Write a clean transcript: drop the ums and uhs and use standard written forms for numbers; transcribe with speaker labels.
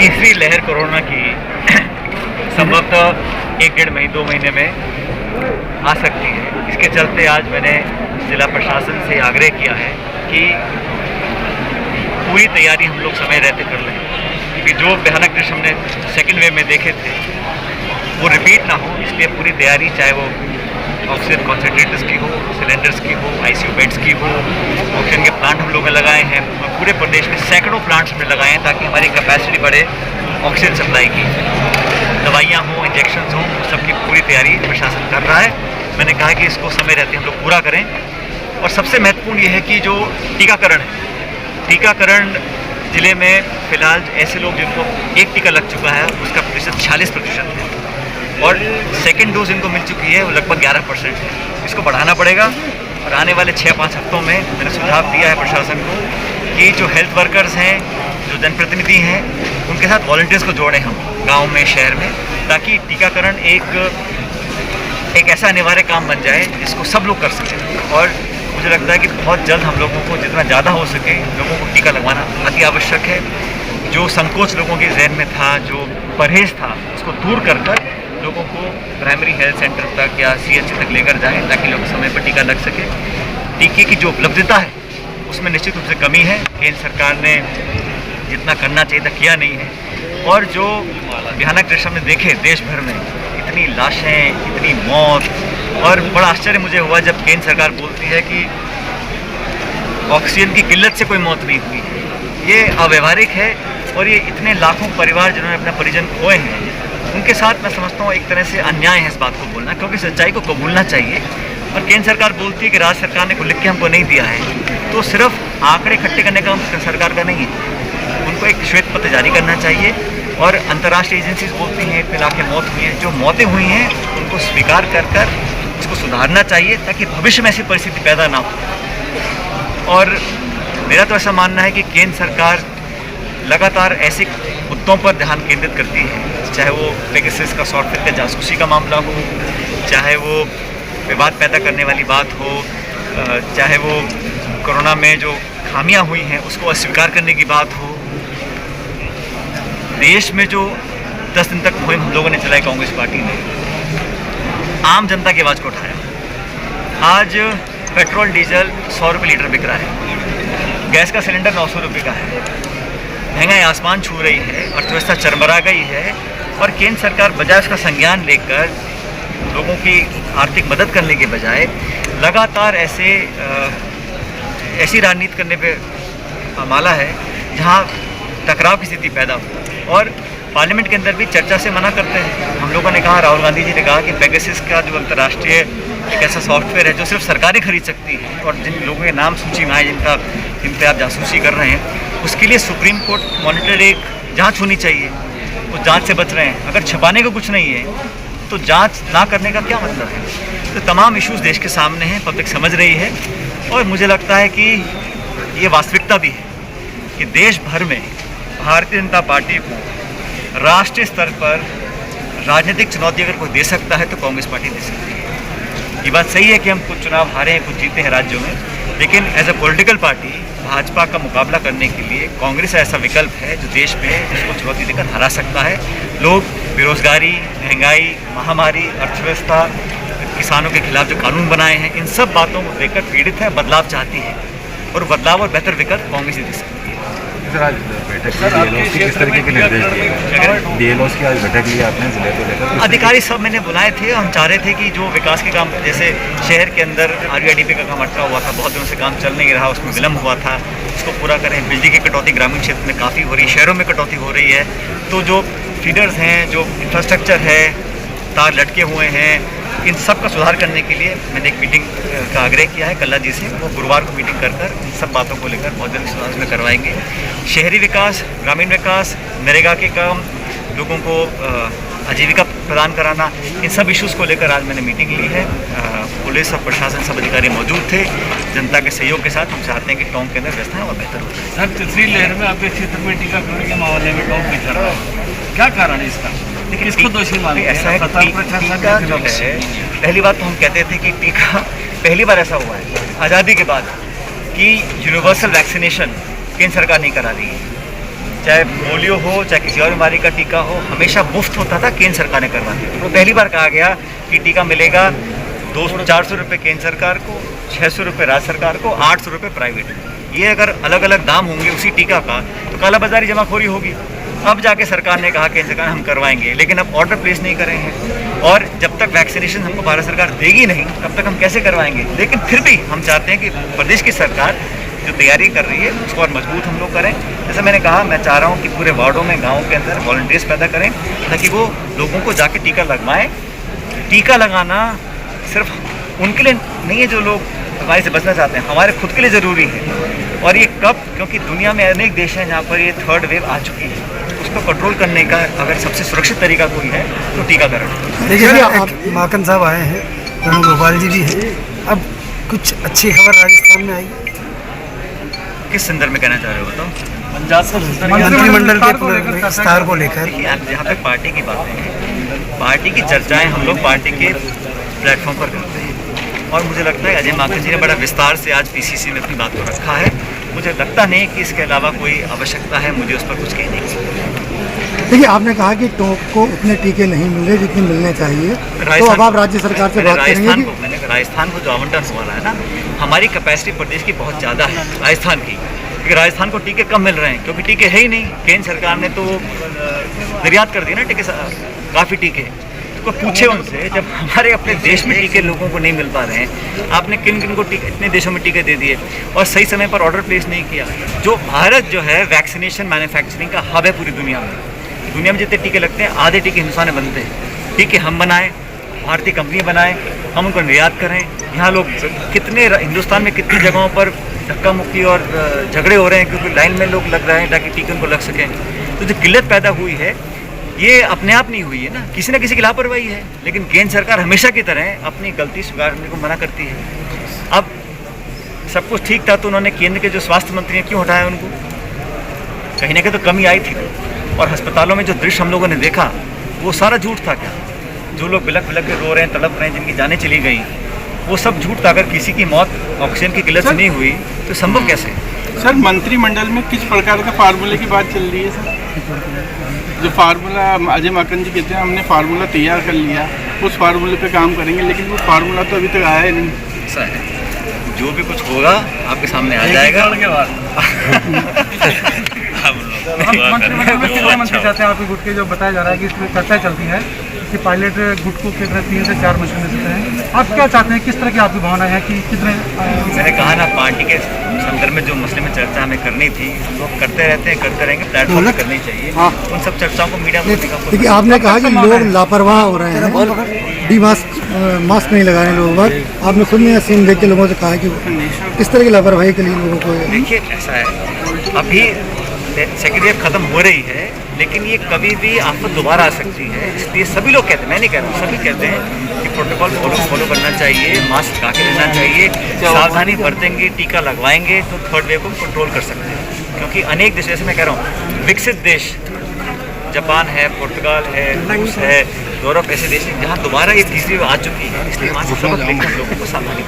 Speaker 1: तीसरी लहर कोरोना की संभवतः 1-1.5-2 महीने में आ सकती है। इसके चलते आज मैंने जिला प्रशासन से आग्रह किया है कि पूरी तैयारी हम लोग समय रहते कर लें, क्योंकि जो भयानक दृश्य हमने सेकेंड वेव में देखे थे वो रिपीट ना हो, इसलिए पूरी तैयारी, चाहे वो ऑक्सीजन कॉन्सेंट्रेटर्स की हो, सिलेंडर्स की हो, आईसीयू बेड्स की हो, ऑक्सीजन के प्लांट हम लोग ने लगाए हैं और पूरे प्रदेश में सैकड़ों प्लांट्स हमने लगाए हैं ताकि हमारी कैपेसिटी बढ़े ऑक्सीजन सप्लाई की। दवाइयाँ हों, इंजेक्शन हों, सबकी पूरी तैयारी प्रशासन कर रहा है। मैंने कहा कि इसको समय रहते हम लोग पूरा करें। और सबसे महत्वपूर्ण ये है कि जो टीकाकरण है, टीकाकरण ज़िले में फ़िलहाल ऐसे लोग जिनको एक टीका लग चुका है उसका प्रतिशत 46% है और सेकेंड डोज इनको मिल चुकी है वो लगभग 11% है। इसको बढ़ाना पड़ेगा और आने वाले 6-5 हफ्तों में मैंने सुझाव दिया है प्रशासन को कि जो हेल्थ वर्कर्स हैं, जो जनप्रतिनिधि हैं, उनके साथ वॉलंटियर्स को जोड़ें हम गांव में, शहर में, ताकि टीकाकरण एक ऐसा अनिवार्य काम बन जाए जिसको सब लोग कर सकें। और मुझे लगता है कि बहुत जल्द हम लोगों को जितना ज़्यादा हो सके लोगों को टीका लगवाना अति आवश्यक है। जो संकोच लोगों के जहन में था, जो परहेज़ था, उसको दूर कर लोगों को प्राइमरी हेल्थ सेंटर तक या CHC तक लेकर जाएं ताकि लोग समय पर टीका लग सके। टीके की जो उपलब्धता है उसमें निश्चित रूप से कमी है। केंद्र सरकार ने जितना करना चाहिए था किया नहीं है। और जो भयानक दृश्य हमने देखे देश भर में, इतनी लाशें, इतनी मौत, और बड़ा आश्चर्य मुझे हुआ जब केंद्र सरकार बोलती है कि ऑक्सीजन की किल्लत से कोई मौत नहीं हुई। ये अव्यवहारिक है और ये इतने लाखों परिवार जिन्होंने अपना परिजन खोए हैं उनके साथ मैं समझता हूँ एक तरह से अन्याय है इस बात को बोलना, क्योंकि सच्चाई को कबूलना चाहिए। और केंद्र सरकार बोलती है कि राज्य सरकार ने कुछ लिख के हमको नहीं दिया है, तो सिर्फ आंकड़े इकट्ठे करने का काम सरकार का नहीं है, उनको एक श्वेत पत्र जारी करना चाहिए। और अंतर्राष्ट्रीय एजेंसीज बोलती हैं इतने लाख मौत हुई हैं, जो मौतें हुई हैं उनको स्वीकार कर इसको सुधारना चाहिए ताकि भविष्य में ऐसी परिस्थिति पैदा ना हो। और मेरा तो ऐसा मानना है कि केंद्र सरकार लगातार ऐसे मुद्दों पर ध्यान केंद्रित करती है, चाहे वो पेगासस का सॉफ्टवेयर का जासूसी का मामला हो, चाहे वो विवाद पैदा करने वाली बात हो, चाहे वो कोरोना में जो खामियां हुई हैं उसको अस्वीकार करने की बात हो। देश में जो 10 दिन तक मुहिम हम लोगों ने चलाई, कांग्रेस पार्टी ने आम जनता की आवाज़ को उठाया। आज पेट्रोल डीजल 100 रुपये लीटर बिक रहा है, गैस का सिलेंडर 900 रुपये का है, महंगाई आसमान छू रही है, अर्थव्यवस्था चरमरा गई है। और केंद्र सरकार बजाय उसका संज्ञान लेकर लोगों की आर्थिक मदद करने के बजाय लगातार ऐसी राजनीति करने पे माला है जहां टकराव की स्थिति पैदा हो। और पार्लियामेंट के अंदर भी चर्चा से मना करते हैं। हम लोगों ने कहा, राहुल गांधी जी ने कहा कि पेगासस का जो अंतर्राष्ट्रीय एक ऐसा सॉफ्टवेयर है जो सिर्फ सरकारें खरीद सकती हैं और जिन लोगों के नाम सूची में आए जिन पे आप जासूसी कर रहे हैं, उसके लिए सुप्रीम कोर्ट मॉनिटर्ड एक जांच होनी चाहिए। वो जांच से बच रहे हैं। अगर छिपाने का कुछ नहीं है तो जांच ना करने का क्या मतलब है? तो तमाम इश्यूज देश के सामने हैं, पब्लिक समझ रही है। और मुझे लगता है कि ये वास्तविकता भी है कि देश भर में भारतीय जनता पार्टी को राष्ट्रीय स्तर पर राजनीतिक चुनौती अगर कोई दे सकता है तो कांग्रेस पार्टी दे सकती है। ये बात सही है कि हम कुछ चुनाव हारे हैं, कुछ जीते हैं राज्यों में, लेकिन as a political party Bhajpa का मुकाबला करने के लिए कांग्रेस ऐसा विकल्प है जो देश में जिसको चुनौती देकर हरा सकता है। लोग बेरोजगारी, महंगाई, महामारी, अर्थव्यवस्था, किसानों के खिलाफ जो कानून बनाए हैं, इन सब बातों को देखकर पीड़ित है, बदलाव चाहती है और बदलाव और बेहतर विकल्प कांग्रेस ही दे सकती है।
Speaker 2: सर, आज बैठक की किस तरीके के निर्देश दिए? DLOs की आज बैठक ली आपने जिले को लेकर?
Speaker 1: अधिकारी सब मैंने बुलाए थे। हम चाह रहे थे कि जो विकास के काम, जैसे शहर के अंदर RUIDP का काम अटका हुआ था, बहुत दिनों से काम चल नहीं रहा, उसमें विलम्ब हुआ था, उसको पूरा करें। बिजली की कटौती ग्रामीण क्षेत्र में काफ़ी हो रही है, शहरों में कटौती हो रही है। तो जो फीडर्स हैं, जो इंफ्रास्ट्रक्चर है, तार लटके हुए हैं, इन सब का सुधार करने के लिए मैंने एक मीटिंग का आग्रह किया है कल्ला जी से। वो गुरुवार को मीटिंग कर इन सब बातों को लेकर बहुत जल्द सुधार में करवाएंगे। शहरी विकास, ग्रामीण विकास, नरेगा के काम, लोगों को आजीविका प्रदान कराना, इन सब इश्यूज़ को लेकर आज मैंने मीटिंग ली है। पुलिस और प्रशासन सब अधिकारी मौजूद थे। जनता के सहयोग के साथ हम चाहते हैं कि टोंक के अंदर व्यवस्थाएं और बेहतर हो जाए।
Speaker 3: सर, तीसरी लहर में आपके क्षेत्र में टीकाकरण के मामले में टोंक पिछड़ रहा है, क्या कारण है इसका? किसको दोषी मानते हैं?
Speaker 1: ऐसा है कि टीका जो है, पहली बात तो हम कहते थे कि टीका पहली बार ऐसा हुआ है आज़ादी के बाद कि यूनिवर्सल वैक्सीनेशन केंद्र सरकार नहीं करा रही है। चाहे पोलियो हो चाहे किसी और बीमारी का टीका हो, हमेशा मुफ्त होता था, केंद्र सरकार ने करवा दिया। तो पहली बार कहा गया कि टीका मिलेगा 400 रुपये केंद्र सरकार को, 600 रुपये राज्य सरकार को, 800 रुपये प्राइवेट। ये अगर अलग अलग दाम होंगे उसी टीका का तो कालाबाजारी जमाखोरी होगी। अब जाके सरकार ने कहा केंद्र सरकार हम करवाएंगे, लेकिन अब ऑर्डर प्लेस नहीं करे हैं और जब तक वैक्सीनेशन हमको भारत सरकार देगी नहीं तब तक हम कैसे करवाएंगे। लेकिन फिर भी हम चाहते हैं कि प्रदेश की सरकार जो तैयारी कर रही है उसको और मजबूत हम लोग करें। जैसे मैंने कहा, मैं चाह रहा हूँ कि पूरे वार्डों में, गाँव के अंदर वॉलंटियर्स पैदा करें ताकि वो लोगों को जाके टीका लगवाएं। टीका लगाना सिर्फ उनके लिए नहीं है जो लोग बीमारी से बचना चाहते हैं, हमारे खुद के लिए ज़रूरी है। और ये कब, क्योंकि दुनिया में अनेक देश हैं जहाँ पर ये थर्ड वेव आ चुकी है, उसको कंट्रोल करने का अगर सबसे सुरक्षित तरीका कोई है तो टीकाकरण।
Speaker 4: देखिए आप माकन साहब आए हैं, वेणुगोपाल जी भी हैं, अब कुछ अच्छी खबर राजस्थान में आई,
Speaker 1: किस संदर्भ में कहना चाह रहे हो बताओ?
Speaker 3: पंजाब
Speaker 4: मंत्रिमंडल के विस्तार को लेकर।
Speaker 1: देखिए आप जहाँ पे पार्टी की बातें हैं, पार्टी की चर्चाएं हम लोग पार्टी के प्लेटफॉर्म पर करते हैं और मुझे लगता है अजय माकन जी ने बड़ा विस्तार से आज पीसीसी में अपनी बात को रखा है। मुझे लगता नहीं कि इसके अलावा कोई आवश्यकता है मुझे उस पर कुछ कहने की।
Speaker 4: देखिए आपने कहा कि टोंक को उतने टीके नहीं मिल रहे जितने मिलने चाहिए, तो अब आप राज्य सरकार से बात करेंगे कि
Speaker 1: मैंने राजस्थान को जो आवंटन हो रहा है ना, हमारी कैपेसिटी प्रदेश की बहुत ज़्यादा है राजस्थान की, क्योंकि राजस्थान को टीके कम मिल रहे हैं क्योंकि टीके है ही नहीं। केंद्र सरकार ने तो निर्यात कर दिए ना टीके, काफ़ी टीके। तो पूछे उनसे, जब हमारे अपने देश में टीके लोगों को नहीं मिल पा रहे हैं, आपने किन किन को इतने देशों में टीके दे दिए और सही समय पर ऑर्डर प्लेस नहीं किया। जो भारत जो है वैक्सीनेशन मैन्युफैक्चरिंग का हब है पूरी दुनिया में। दुनिया में जितने टीके लगते हैं आधे टीके हिंदुस्तान में बनते हैं। टीके हम बनाएं, भारतीय कंपनी बनाएं, हम उनको निर्यात करें। यहाँ लोग कितने, हिंदुस्तान में कितनी जगहों पर धक्का मुक्की और झगड़े हो रहे हैं क्योंकि लाइन में लोग लग रहे हैं ताकि टीके उनको लग सकें। तो जो किल्लत पैदा हुई है ये अपने आप नहीं हुई है ना, किसी न किसी की लापरवाही है। लेकिन केंद्र सरकार हमेशा की तरह अपनी गलती स्वीकार करने को मना करती है। अब सब कुछ ठीक था तो उन्होंने केंद्र के जो स्वास्थ्य मंत्री हैं क्यों हटाया उनको? कहीं ना कहीं तो कमी आई थी। और अस्पतालों में जो दृश्य हम लोगों ने देखा वो सारा झूठ था क्या? जो लोग बिलक बिलक के रो रहे हैं, तड़प रहे हैं, जिनकी जानें चली गई, वो सब झूठ था। अगर किसी की मौत ऑक्सीजन की किल्लत से नहीं हुई तो संभव कैसे?
Speaker 5: सर मंत्रिमंडल में किस प्रकार का फार्मूले की बात चल रही है सर? जो फार्मूला अजय माकन जी कहते हैं हमने फार्मूला तैयार कर लिया, उस फार्मूले पे काम करेंगे, लेकिन वो फार्मूला तो अभी तक आया ही नहीं।
Speaker 1: ऐसा है, जो भी कुछ होगा आपके सामने आ जाएगा।
Speaker 6: मंत्रिमंडल में कितने मंत्री जाते हैं? आपके गुट के जो बताया जा रहा है कि इसमें चर्चा चलती है कि पायलट गुटकों के तरह 3 से 4 मशीनें देते हैं। आप क्या चाहते हैं, किस तरह की आपकी भावना है कि कितने?
Speaker 1: मैंने कहा ना, पार्टी के संदर्भ में जो मसले में चर्चा हमें करनी थी लोग करते रहते हैं, करते रहेंगे, प्लेटफॉर्म पर करनी चाहिए। उन सब चर्चाओं को मीडिया में
Speaker 4: देखिए आपने कहा कि लोग लापरवाह हो रहे हैं, मास्क नहीं लगा रहे हैं लोग। आपने सुनिए सीन देख के लोगों से कहा कि किस तरह की लापरवाही के लिए लोगों को।
Speaker 1: देखिए ऐसा है, अभी सेकेंड वेव खत्म हो रही है लेकिन ये कभी भी आफत दोबारा आ सकती है। इसलिए सभी लोग कहते हैं, मैं नहीं कह रहा हूँ, सभी कहते हैं कि प्रोटोकॉल फॉलो करना चाहिए, मास्क लगा के रहना चाहिए, सावधानी बरतेंगे, टीका लगवाएंगे तो थर्ड वेव को कंट्रोल कर सकते हैं। क्योंकि अनेक देश, जैसे मैं कह रहा हूँ विकसित देश, जापान है, पुर्तगाल है, रूस है, यूरोप, ऐसे देश हैं जहाँ दोबारा ये तीसरी वेव आ चुकी है। इसलिए वहाँ से सबक लेकर लोगों को सावधानी